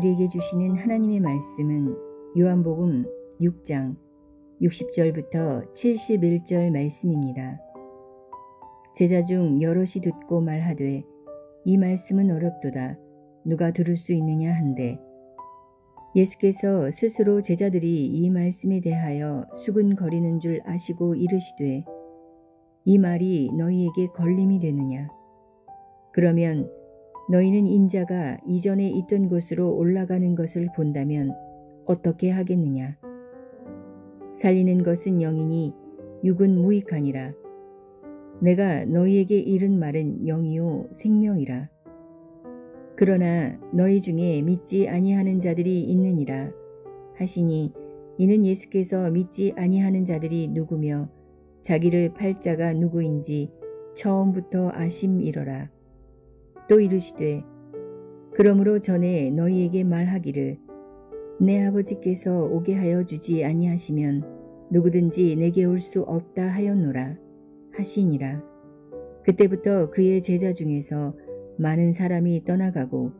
우리에게 주시는 하나님의 말씀은 요한복음 6장 60절부터 71절 말씀입니다. 제자 중 여럿이 듣고 말하되 이 말씀은 어렵도다. 누가 들을 수 있느냐 한데 예수께서 스스로 제자들이 이 말씀에 대하여 수근거리는 줄 아시고 이르시되 이 말이 너희에게 걸림이 되느냐. 그러면 너희는 인자가 이전에 있던 곳으로 올라가는 것을 본다면 어떻게 하겠느냐. 살리는 것은 영이니 육은 무익하니라. 내가 너희에게 이른 말은 영이요 생명이라. 그러나 너희 중에 믿지 아니하는 자들이 있느니라 하시니 이는 예수께서 믿지 아니하는 자들이 누구며 자기를 팔 자가 누구인지 처음부터 아심이러라. 또 이르시되 그러므로 전에 너희에게 말하기를 내 아버지께서 오게 하여 주지 아니하시면 누구든지 내게 올 수 없다 하였노라 하시니라. 그때부터 그의 제자 중에서 많은 사람이 떠나가고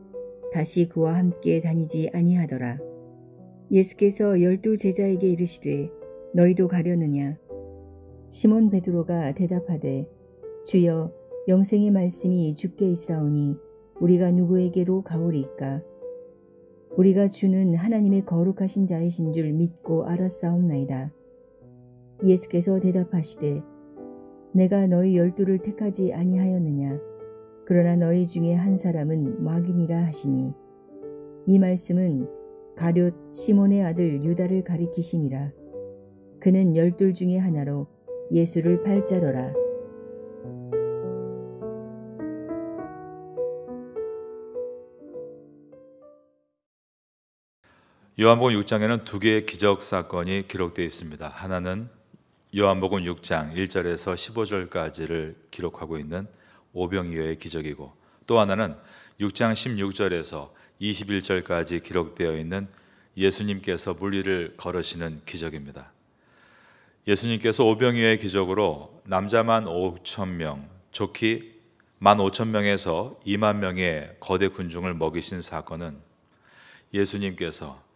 다시 그와 함께 다니지 아니하더라. 예수께서 12 제자에게 이르시되 너희도 가려느냐. 시몬 베드로가 대답하되 주여 영생의 말씀이 주께 있사오니 우리가 누구에게로 가오리이까. 우리가 주는 하나님의 거룩하신 자이신 줄 믿고 알았사옵나이다. 예수께서 대답하시되 내가 너희 12를 택하지 아니하였느냐. 그러나 너희 중에 한 사람은 마귀니라 하시니 이 말씀은 가룟 시몬의 아들 유다를 가리키심이라. 그는 12 중에 하나로 예수를 팔 자더라. 요한복음 6장에는 두 개의 기적 사건이 기록되어 있습니다. 하나는 요한복음 6장 1절에서 15절까지를 기록하고 있는 오병이어의 기적이고, 또 하나는 6장 16절에서 21절까지 기록되어 있는 예수님께서 물리를 걸으시는 기적입니다. 예수님께서 오병이어의 기적으로 남자만 5,000명, 좋기 15,000명에서 2만 명의 거대 군중을 먹이신 사건은 예수님께서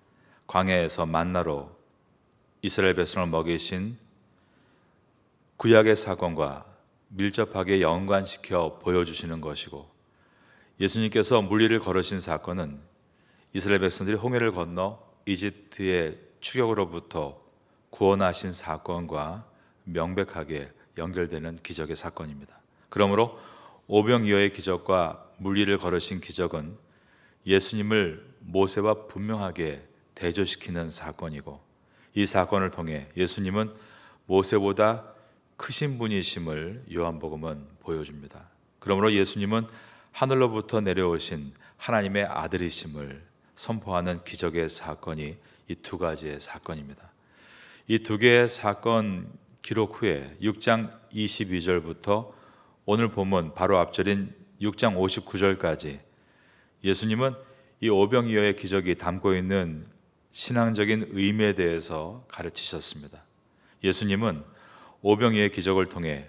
광야에서 만나로 이스라엘 백성을 먹이신 구약의 사건과 밀접하게 연관시켜 보여주시는 것이고, 예수님께서 물리를 걸으신 사건은 이스라엘 백성들이 홍해를 건너 이집트의 추격으로부터 구원하신 사건과 명백하게 연결되는 기적의 사건입니다. 그러므로 오병이어의 기적과 물리를 걸으신 기적은 예수님을 모세와 분명하게 대조시키는 사건이고, 이 사건을 통해 예수님은 모세보다 크신 분이심을 요한복음은 보여줍니다. 그러므로 예수님은 하늘로부터 내려오신 하나님의 아들이심을 선포하는 기적의 사건이 이 두 가지의 사건입니다. 이 두 개의 사건 기록 후에 6장 22절부터 오늘 본문 바로 앞절인 6장 59절까지 예수님은 이 오병이어의 기적이 담고 있는 신앙적인 의미에 대해서 가르치셨습니다. 예수님은 오병이어의 기적을 통해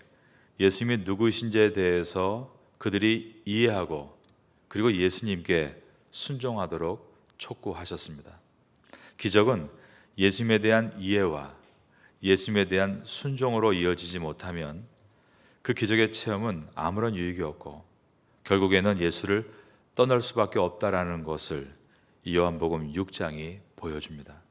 예수님이 누구신지에 대해서 그들이 이해하고 그리고 예수님께 순종하도록 촉구하셨습니다. 기적은 예수님에 대한 이해와 예수님에 대한 순종으로 이어지지 못하면 그 기적의 체험은 아무런 유익이 없고 결국에는 예수를 떠날 수밖에 없다라는 것을 이 요한복음 6장이 보여줍니다.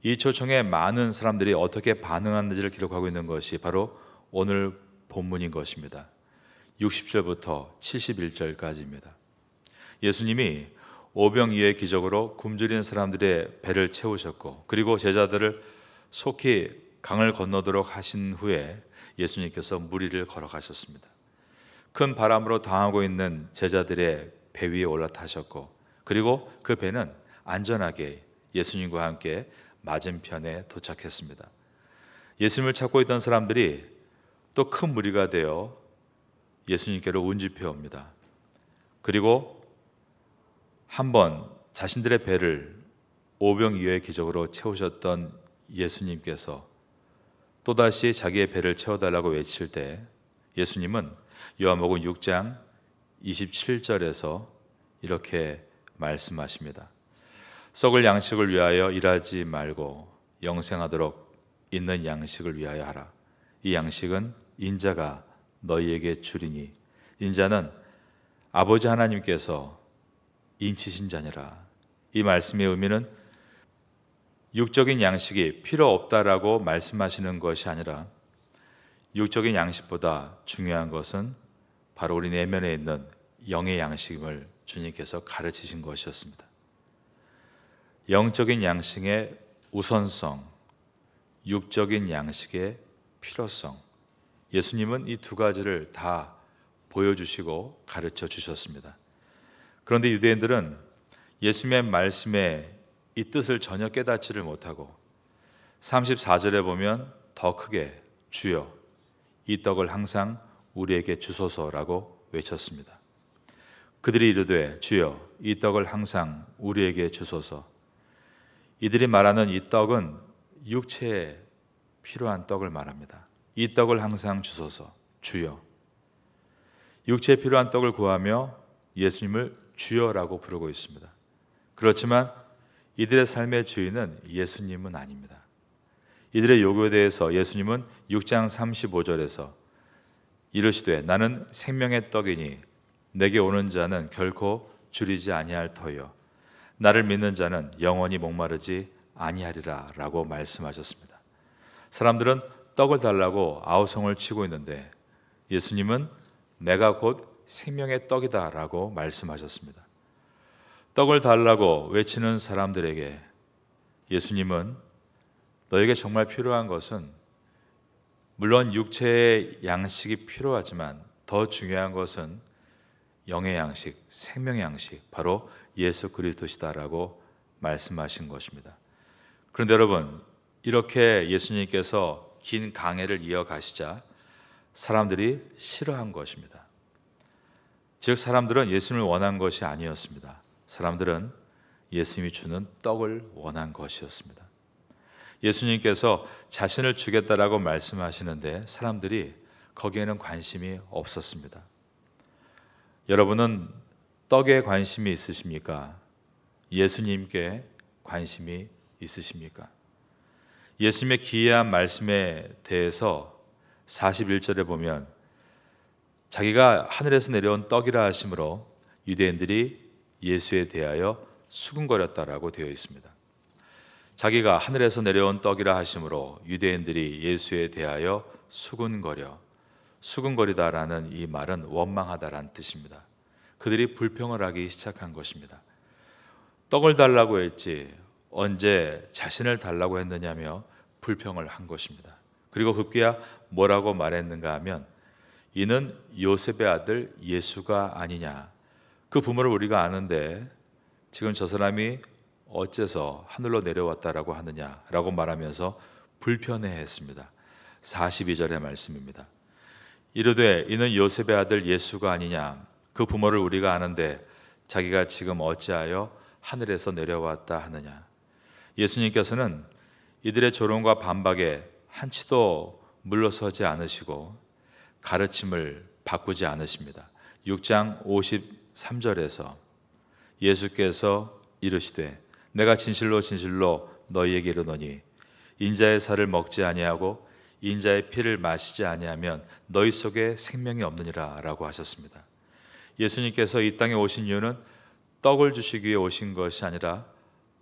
이 초청에 많은 사람들이 어떻게 반응하는지를 기록하고 있는 것이 바로 오늘 본문인 것입니다. 60절부터 71절까지입니다. 예수님이 오병이어의 기적으로 굶주린 사람들의 배를 채우셨고, 그리고 제자들을 속히 강을 건너도록 하신 후에 예수님께서 무리를 걸어가셨습니다. 큰 바람으로 당하고 있는 제자들의 배 위에 올라타셨고, 그리고 그 배는 안전하게 예수님과 함께 맞은편에 도착했습니다. 예수님을 찾고 있던 사람들이 또 큰 무리가 되어 예수님께로 운집해 옵니다. 그리고 한번 자신들의 배를 오병이어의 기적으로 채우셨던 예수님께서 또다시 자기의 배를 채워달라고 외칠 때 예수님은 요한복음 6장 27절에서 이렇게 말씀하십니다. 썩을 양식을 위하여 일하지 말고 영생하도록 있는 양식을 위하여 하라. 이 양식은 인자가 너희에게 주리니 인자는 아버지 하나님께서 인치신 자니라. 이 말씀의 의미는 육적인 양식이 필요 없다라고 말씀하시는 것이 아니라 육적인 양식보다 중요한 것은 바로 우리 내면에 있는 영의 양식임을 주님께서 가르치신 것이었습니다. 영적인 양식의 우선성, 육적인 양식의 필요성, 예수님은 이 두 가지를 다 보여주시고 가르쳐 주셨습니다. 그런데 유대인들은 예수님의 말씀에 이 뜻을 전혀 깨닫지를 못하고 34절에 보면 더 크게 주여 이 떡을 항상 우리에게 주소서라고 외쳤습니다. 그들이 이르되 주여 이 떡을 항상 우리에게 주소서. 이들이 말하는 이 떡은 육체에 필요한 떡을 말합니다. 이 떡을 항상 주소서. 주여. 육체에 필요한 떡을 구하며 예수님을 주여라고 부르고 있습니다. 그렇지만 이들의 삶의 주인은 예수님은 아닙니다. 이들의 요구에 대해서 예수님은 6장 35절에서 이르시되 나는 생명의 떡이니 내게 오는 자는 결코 줄이지 아니할 터요 나를 믿는 자는 영원히 목마르지 아니하리라 라고 말씀하셨습니다. 사람들은 떡을 달라고 아우성을 치고 있는데 예수님은 내가 곧 생명의 떡이다 라고 말씀하셨습니다. 떡을 달라고 외치는 사람들에게 예수님은 너에게 정말 필요한 것은 물론 육체의 양식이 필요하지만 더 중요한 것은 영의 양식, 생명의 양식, 바로 예수 그리스도시다라고 말씀하신 것입니다. 그런데 여러분, 이렇게 예수님께서 긴 강해를 이어가시자 사람들이 싫어한 것입니다. 즉 사람들은 예수님을 원한 것이 아니었습니다. 사람들은 예수님이 주는 떡을 원한 것이었습니다. 예수님께서 자신을 주겠다라고 말씀하시는데 사람들이 거기에는 관심이 없었습니다. 여러분은 떡에 관심이 있으십니까? 예수님께 관심이 있으십니까? 예수님의 기이한 말씀에 대해서 41절에 보면 자기가 하늘에서 내려온 떡이라 하심으로 유대인들이 예수에 대하여 수군거렸다라고 되어 있습니다. 자기가 하늘에서 내려온 떡이라 하심으로 유대인들이 예수에 대하여 수군거리다라는 이 말은 원망하다라는 뜻입니다. 그들이 불평을 하기 시작한 것입니다. 떡을 달라고 했지 언제 자신을 달라고 했느냐며 불평을 한 것입니다. 그리고 급기야 뭐라고 말했는가 하면 이는 요셉의 아들 예수가 아니냐. 그 부모를 우리가 아는데 지금 저 사람이 어째서 하늘로 내려왔다라고 하느냐라고 말하면서 불편해했습니다. 42절의 말씀입니다. 이르되 이는 요셉의 아들 예수가 아니냐. 그 부모를 우리가 아는데 자기가 지금 어찌하여 하늘에서 내려왔다 하느냐. 예수님께서는 이들의 조롱과 반박에 한치도 물러서지 않으시고 가르침을 바꾸지 않으십니다. 6장 53절에서 예수께서 이르시되 내가 진실로 진실로 너희에게 이르노니 인자의 살을 먹지 아니하고 인자의 피를 마시지 아니하면 너희 속에 생명이 없느니라 라고 하셨습니다. 예수님께서 이 땅에 오신 이유는 떡을 주시기 위해 오신 것이 아니라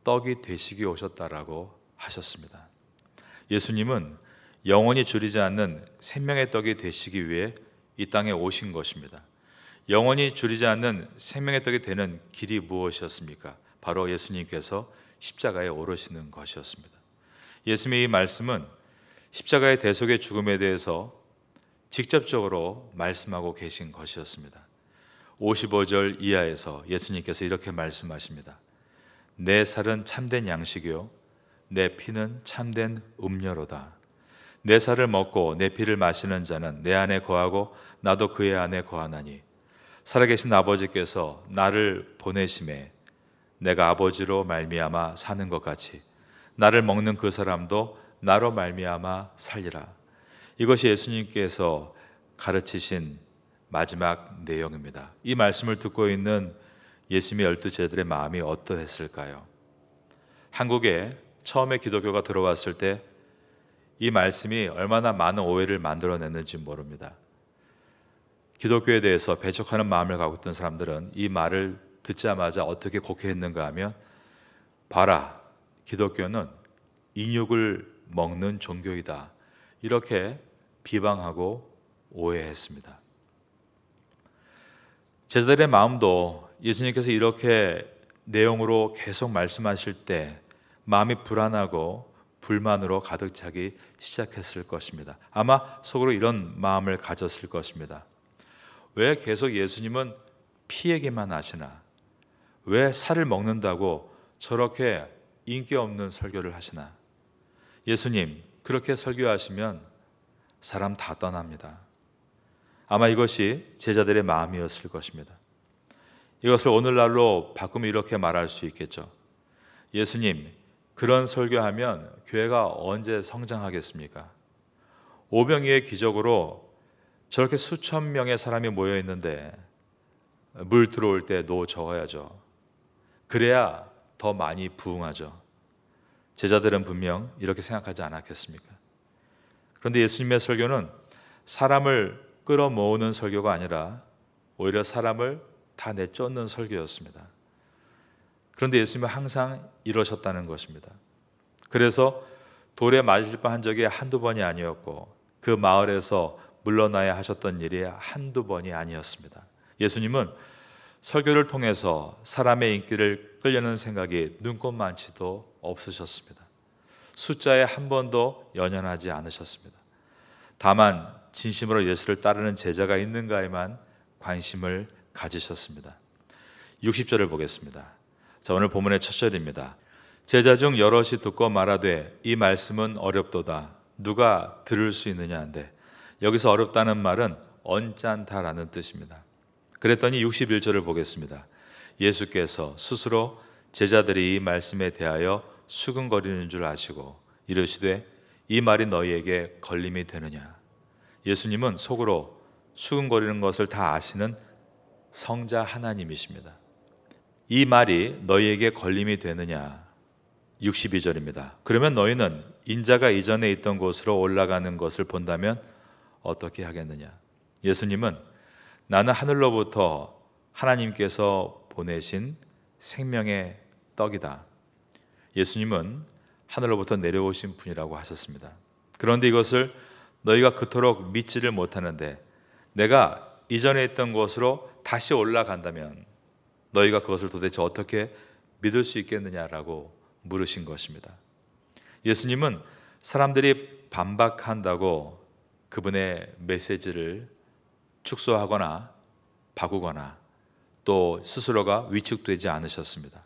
떡이 되시기 위해 오셨다라고 하셨습니다. 예수님은 영원히 줄이지 않는 생명의 떡이 되시기 위해 이 땅에 오신 것입니다. 영원히 줄이지 않는 생명의 떡이 되는 길이 무엇이었습니까? 바로 예수님께서 십자가에 오르시는 것이었습니다. 예수님의 이 말씀은 십자가의 대속의 죽음에 대해서 직접적으로 말씀하고 계신 것이었습니다. 55절 이하에서 예수님께서 이렇게 말씀하십니다. 내 살은 참된 양식이요 내 피는 참된 음료로다. 내 살을 먹고 내 피를 마시는 자는 내 안에 거하고 나도 그의 안에 거하나니 살아계신 아버지께서 나를 보내심에 내가 아버지로 말미암아 사는 것 같이 나를 먹는 그 사람도 나로 말미암아 살리라. 이것이 예수님께서 가르치신 마지막 내용입니다. 이 말씀을 듣고 있는 예수님의 12제자들의 마음이 어떠했을까요? 한국에 처음에 기독교가 들어왔을 때 이 말씀이 얼마나 많은 오해를 만들어냈는지 모릅니다. 기독교에 대해서 배척하는 마음을 갖고 있던 사람들은 이 말을 듣자마자 어떻게 곡해했는가 하면, 봐라, 기독교는 인육을 먹는 종교이다, 이렇게 비방하고 오해했습니다. 제자들의 마음도 예수님께서 이렇게 내용으로 계속 말씀하실 때 마음이 불안하고 불만으로 가득 차기 시작했을 것입니다. 아마 속으로 이런 마음을 가졌을 것입니다. 왜 계속 예수님은 피 얘기만 하시나? 왜 살을 먹는다고 저렇게 인기 없는 설교를 하시나? 예수님, 그렇게 설교하시면 사람 다 떠납니다. 아마 이것이 제자들의 마음이었을 것입니다. 이것을 오늘날로 바꾸면 이렇게 말할 수 있겠죠. 예수님, 그런 설교하면 교회가 언제 성장하겠습니까? 오병이의 기적으로 저렇게 수천 명의 사람이 모여 있는데 물 들어올 때 노 저어야죠. 그래야 더 많이 부흥하죠. 제자들은 분명 이렇게 생각하지 않았겠습니까? 그런데 예수님의 설교는 사람을 끌어모으는 설교가 아니라 오히려 사람을 다 내쫓는 설교였습니다. 그런데 예수님은 항상 이러셨다는 것입니다. 그래서 돌에 맞을 뻔한 적이 한두 번이 아니었고 그 마을에서 물러나야 하셨던 일이 한두 번이 아니었습니다. 예수님은 설교를 통해서 사람의 인기를 끌려는 생각이 눈꼽만치도 없으셨습니다. 숫자에 한 번도 연연하지 않으셨습니다. 다만 진심으로 예수를 따르는 제자가 있는가에만 관심을 가지셨습니다. 60절을 보겠습니다. 자, 오늘 본문의 첫 절입니다. 제자 중 여럿이 듣고 말하되 이 말씀은 어렵도다. 누가 들을 수 있느냐 한데, 여기서 어렵다는 말은 언짢다라는 뜻입니다. 그랬더니 61절을 보겠습니다. 예수께서 스스로 제자들이 이 말씀에 대하여 수근거리는 줄 아시고 이르시되 이 말이 너희에게 걸림이 되느냐. 예수님은 속으로 수근거리는 것을 다 아시는 성자 하나님이십니다. 이 말이 너희에게 걸림이 되느냐. 62절입니다. 그러면 너희는 인자가 이전에 있던 곳으로 올라가는 것을 본다면 어떻게 하겠느냐. 예수님은 나는 하늘로부터 하나님께서 보내신 생명의 떡이다. 예수님은 하늘로부터 내려오신 분이라고 하셨습니다. 그런데 이것을 너희가 그토록 믿지를 못하는데 내가 이전에 있던 곳으로 다시 올라간다면 너희가 그것을 도대체 어떻게 믿을 수 있겠느냐라고 물으신 것입니다. 예수님은 사람들이 반박한다고 그분의 메시지를 축소하거나 바꾸거나 또 스스로가 위축되지 않으셨습니다.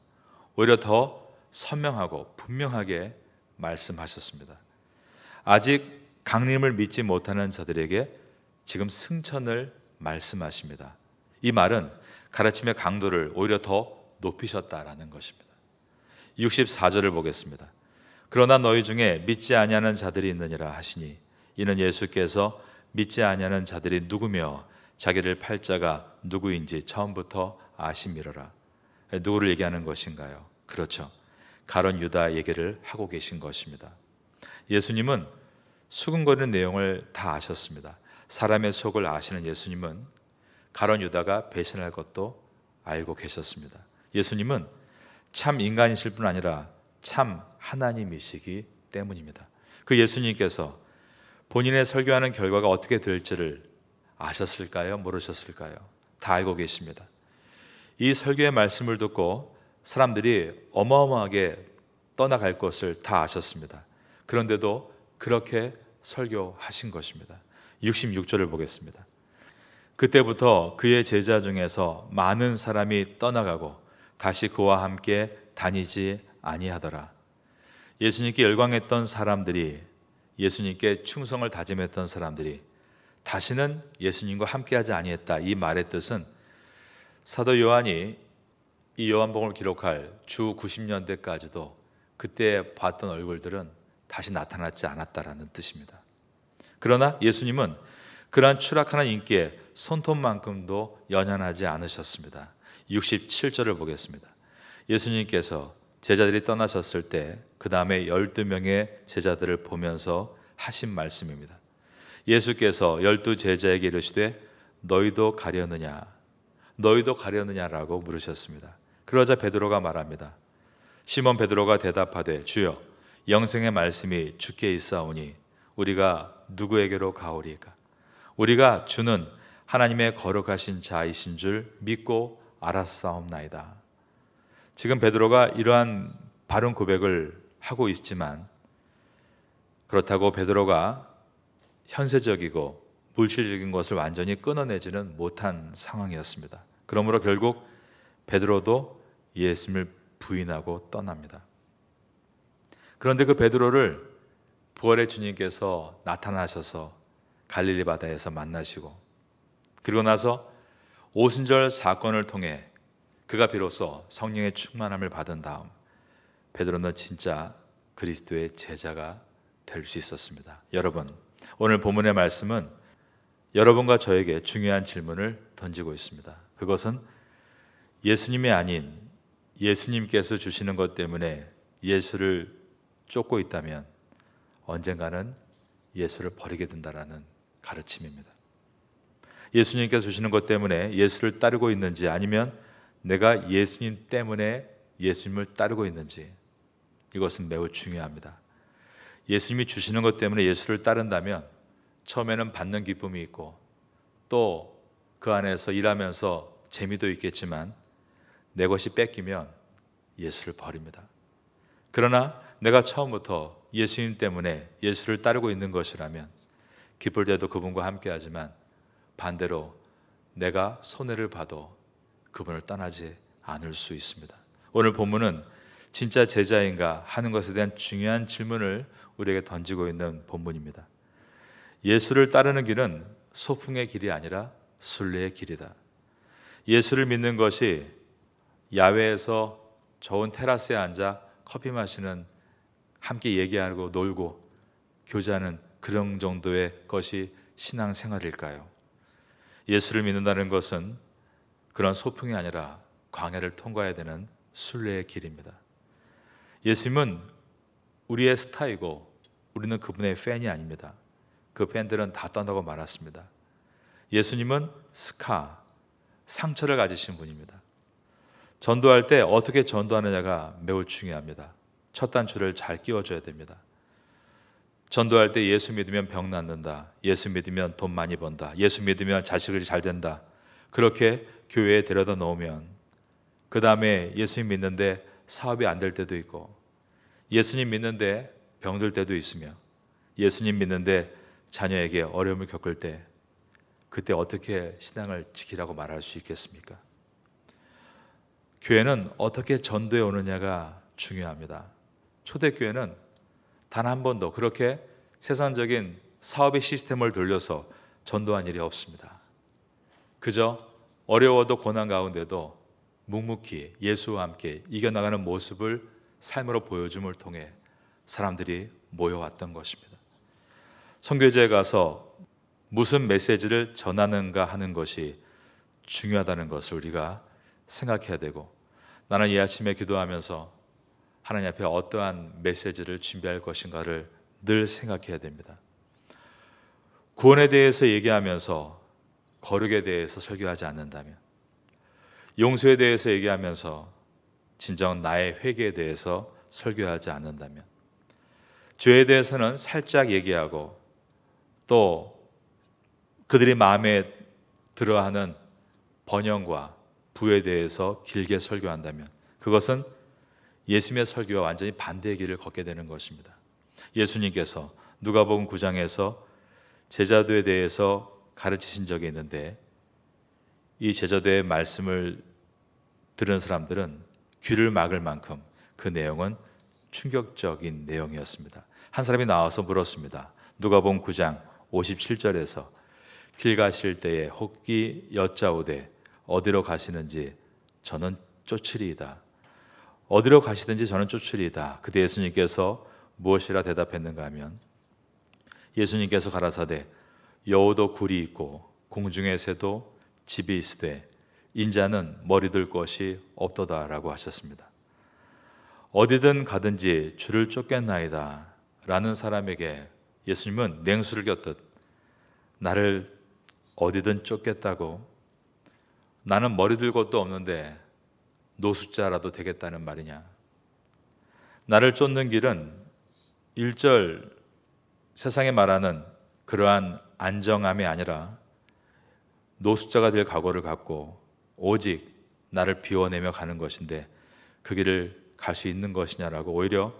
오히려 더 선명하고 분명하게 말씀하셨습니다. 아직 강림을 믿지 못하는 자들에게 지금 승천을 말씀하십니다. 이 말은 가르침의 강도를 오히려 더 높이셨다라는 것입니다. 64절을 보겠습니다. 그러나 너희 중에 믿지 아니하는 자들이 있느니라 하시니 이는 예수께서 믿지 아니하는 자들이 누구며 자기를 팔 자가 누구인지 처음부터 아심이로라. 누구를 얘기하는 것인가요? 그렇죠. 가룟 유다 얘기를 하고 계신 것입니다. 예수님은 수근거리는 내용을 다 아셨습니다. 사람의 속을 아시는 예수님은 가룟 유다가 배신할 것도 알고 계셨습니다. 예수님은 참 인간이실 뿐 아니라 참 하나님이시기 때문입니다. 그 예수님께서 본인의 설교하는 결과가 어떻게 될지를 아셨을까요? 모르셨을까요? 다 알고 계십니다. 이 설교의 말씀을 듣고 사람들이 어마어마하게 떠나갈 것을 다 아셨습니다. 그런데도 그렇게 설교하신 것입니다. 66절을 보겠습니다. 그때부터 그의 제자 중에서 많은 사람이 떠나가고 다시 그와 함께 다니지 아니하더라. 예수님께 열광했던 사람들이, 예수님께 충성을 다짐했던 사람들이 다시는 예수님과 함께하지 아니했다. 이 말의 뜻은 사도 요한이 이 요한복음을 기록할 주 90년대까지도 그때 봤던 얼굴들은 다시 나타나지 않았다라는 뜻입니다. 그러나 예수님은 그러한 추락하는 인기에 손톱만큼도 연연하지 않으셨습니다. 67절을 보겠습니다. 예수님께서 제자들이 떠나셨을 때 그 다음에 12명의 제자들을 보면서 하신 말씀입니다. 예수께서 12제자에게 이르시되 너희도 가려느냐? 너희도 가려느냐라고 물으셨습니다. 그러자 베드로가 말합니다. 시몬 베드로가 대답하되 주여 영생의 말씀이 주께 있사오니 우리가 누구에게로 가오리까? 우리가 주는 하나님의 거룩하신 자이신 줄 믿고 알았사옵나이다. 지금 베드로가 이러한 바른 고백을 하고 있지만 그렇다고 베드로가 현세적이고 물질적인 것을 완전히 끊어내지는 못한 상황이었습니다. 그러므로 결국 베드로도 예수님을 부인하고 떠납니다. 그런데 그 베드로를 부활의 주님께서 나타나셔서 갈릴리 바다에서 만나시고 그리고 나서 오순절 사건을 통해 그가 비로소 성령의 충만함을 받은 다음 베드로는 진짜 그리스도의 제자가 될 수 있었습니다. 여러분, 오늘 본문의 말씀은 여러분과 저에게 중요한 질문을 던지고 있습니다. 그것은 예수님이 아닌 예수님께서 주시는 것 때문에 예수를 쫓고 있다면 언젠가는 예수를 버리게 된다라는 가르침입니다. 예수님께서 주시는 것 때문에 예수를 따르고 있는지 아니면 내가 예수님 때문에 예수님을 따르고 있는지 이것은 매우 중요합니다. 예수님이 주시는 것 때문에 예수를 따른다면 처음에는 받는 기쁨이 있고 또 그 안에서 일하면서 재미도 있겠지만 내 것이 뺏기면 예수를 버립니다. 그러나 내가 처음부터 예수님 때문에 예수를 따르고 있는 것이라면 기쁠 때도 그분과 함께 하지만 반대로 내가 손해를 봐도 그분을 떠나지 않을 수 있습니다. 오늘 본문은 진짜 제자인가 하는 것에 대한 중요한 질문을 우리에게 던지고 있는 본문입니다. 예수를 따르는 길은 소풍의 길이 아니라 순례의 길이다. 예수를 믿는 것이 야외에서 좋은 테라스에 앉아 커피 마시는, 함께 얘기하고 놀고 교제하는 그런 정도의 것이 신앙생활일까요? 예수를 믿는다는 것은 그런 소풍이 아니라 광야를 통과해야 되는 순례의 길입니다. 예수님은 우리의 스타이고 우리는 그분의 팬이 아닙니다. 그 팬들은 다 떠나고 말았습니다. 예수님은 스카, 상처를 가지신 분입니다. 전도할 때 어떻게 전도하느냐가 매우 중요합니다. 첫 단추를 잘 끼워줘야 됩니다. 전도할 때 예수 믿으면 병 낫는다, 예수 믿으면 돈 많이 번다, 예수 믿으면 자식이 잘 된다, 그렇게 교회에 데려다 놓으면 그 다음에 예수님 믿는데 사업이 안 될 때도 있고, 예수님 믿는데 병들 때도 있으며, 예수님 믿는데 자녀에게 어려움을 겪을 때 그때 어떻게 신앙을 지키라고 말할 수 있겠습니까? 교회는 어떻게 전도해 오느냐가 중요합니다. 초대교회는 단 한 번도 그렇게 세상적인 사업의 시스템을 돌려서 전도한 일이 없습니다. 그저 어려워도 고난 가운데도 묵묵히 예수와 함께 이겨나가는 모습을 삶으로 보여줌을 통해 사람들이 모여왔던 것입니다. 선교지에 가서 무슨 메시지를 전하는가 하는 것이 중요하다는 것을 우리가 생각해야 되고, 나는 이 아침에 기도하면서 하나님 앞에 어떠한 메시지를 준비할 것인가를 늘 생각해야 됩니다. 구원에 대해서 얘기하면서 거룩에 대해서 설교하지 않는다면, 용서에 대해서 얘기하면서 진정 나의 회개에 대해서 설교하지 않는다면, 죄에 대해서는 살짝 얘기하고 또 그들이 마음에 들어하는 번영과 부에 대해서 길게 설교한다면 그것은 예수님의 설교와 완전히 반대의 길을 걷게 되는 것입니다. 예수님께서 누가복음 9장에서 제자도에 대해서 가르치신 적이 있는데, 이 제자도의 말씀을 들은 사람들은 귀를 막을 만큼 그 내용은 충격적인 내용이었습니다. 한 사람이 나와서 물었습니다. 누가복음 9장 57절에서 길 가실 때에 혹기 여짜오되 어디로 가시는지 저는 쫓으리이다. 어디로 가시든지 저는 쫓으리이다. 그때 예수님께서 무엇이라 대답했는가 하면, 예수님께서 가라사대 여호도 굴이 있고 공중의 새도 집이 있으되 인자는 머리들 것이 없도다라고 하셨습니다. 어디든 가든지 주를 쫓겠나이다 라는 사람에게 예수님은 냉수를 곁듯 나를 어디든 쫓겠다고, 나는 머리 들 것도 없는데 노숙자라도 되겠다는 말이냐. 나를 쫓는 길은 1절 세상에 말하는 그러한 안정함이 아니라 노숙자가 될 각오를 갖고 오직 나를 비워내며 가는 것인데 그 길을 갈 수 있는 것이냐라고 오히려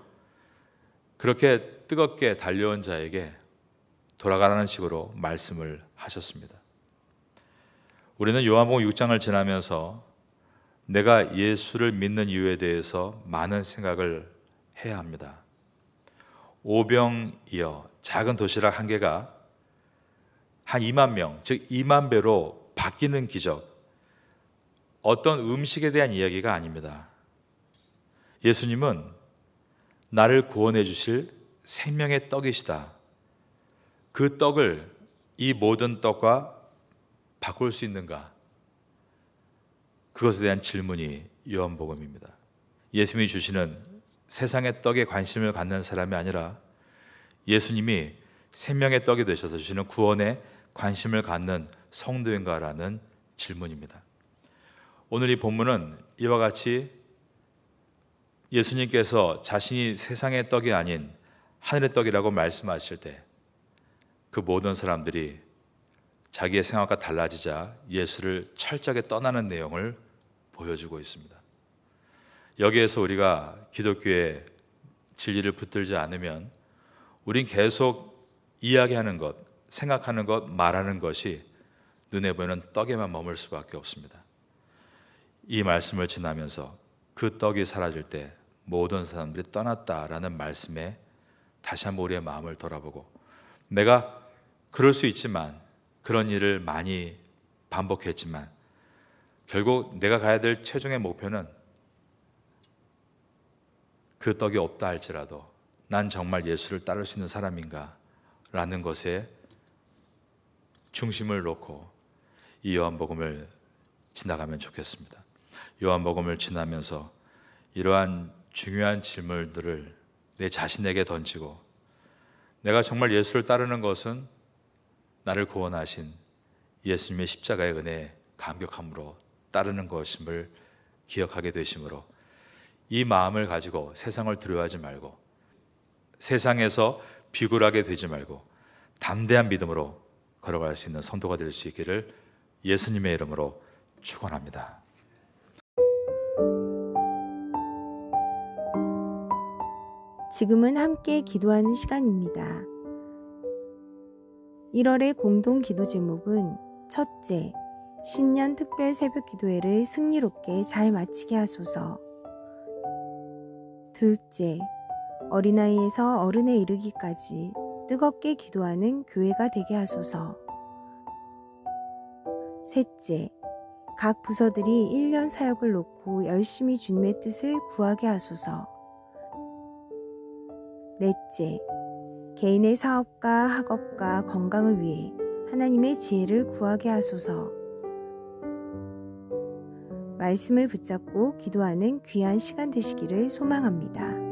그렇게 뜨겁게 달려온 자에게 돌아가라는 식으로 말씀을 하셨습니다. 우리는 요한복음 6장을 지나면서 내가 예수를 믿는 이유에 대해서 많은 생각을 해야 합니다. 오병이어 작은 도시락 한 개가 한 2만 명, 즉 2만 배로 바뀌는 기적, 어떤 음식에 대한 이야기가 아닙니다. 예수님은 나를 구원해 주실 생명의 떡이시다. 그 떡을 이 모든 떡과 바꿀 수 있는가? 그것에 대한 질문이 요한복음입니다. 예수님이 주시는 세상의 떡에 관심을 갖는 사람이 아니라 예수님이 생명의 떡이 되셔서 주시는 구원에 관심을 갖는 성도인가라는 질문입니다. 오늘 이 본문은 이와 같이 예수님께서 자신이 세상의 떡이 아닌 하늘의 떡이라고 말씀하실 때 그 모든 사람들이 자기의 생각과 달라지자 예수를 철저하게 떠나는 내용을 보여주고 있습니다. 여기에서 우리가 기독교의 진리를 붙들지 않으면 우린 계속 이야기하는 것, 생각하는 것, 말하는 것이 눈에 보이는 떡에만 머물 수밖에 없습니다. 이 말씀을 지나면서 그 떡이 사라질 때 모든 사람들이 떠났다라는 말씀에 다시 한번 우리의 마음을 돌아보고, 내가 그럴 수 있지만, 그런 일을 많이 반복했지만 결국 내가 가야 될 최종의 목표는 그 떡이 없다 할지라도 난 정말 예수를 따를 수 있는 사람인가 라는 것에 중심을 놓고 이 요한복음을 지나가면 좋겠습니다. 요한복음을 지나면서 이러한 중요한 질문들을 내 자신에게 던지고, 내가 정말 예수를 따르는 것은 나를 구원하신 예수님의 십자가의 은혜에 감격함으로 따르는 것임을 기억하게 되심으로 이 마음을 가지고 세상을 두려워하지 말고 세상에서 비굴하게 되지 말고 담대한 믿음으로 걸어갈 수 있는 성도가 될 수 있기를 예수님의 이름으로 축원합니다. 지금은 함께 기도하는 시간입니다. 1월의 공동 기도 제목은 첫째, 신년 특별 새벽 기도회를 승리롭게 잘 마치게 하소서. 둘째, 어린아이에서 어른에 이르기까지 뜨겁게 기도하는 교회가 되게 하소서. 셋째, 각 부서들이 1년 사역을 놓고 열심히 주님의 뜻을 구하게 하소서. 넷째, 개인의 사업과 학업과 건강을 위해 하나님의 지혜를 구하게 하소서. 말씀을 붙잡고 기도하는 귀한 시간 되시기를 소망합니다.